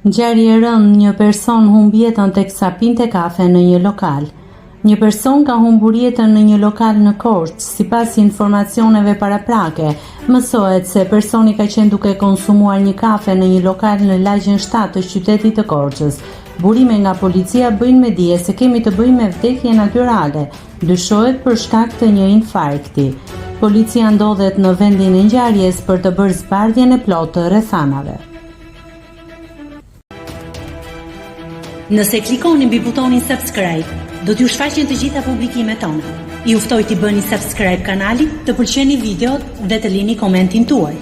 Ngjarje e rëndë, një person humb jetën teksa pinte kafe në një lokal. Një person ka humbur jetën në një lokal në Korçë. Sipas informacioneve paraprake, mësohet se personi ka qenë duke konsumuar një kafe në një lokal në lagjen 7 të qytetit të Korçës. Burime nga policia bëjnë me dije se kemi të bëjmë me vdekje natyrale, dyshohet për shkak të një infarkti. Policia ndodhet në vendin e ngjarjes për të bërë zbardhjen e plotë të rrethanave. Nëse klikoni mbi butonin subscribe, do t'ju shfaqen të gjitha publikimet tona. Ju ftoj t'i bëni subscribe kanalit, të pëlqeni videot dhe të lini komentin tuaj.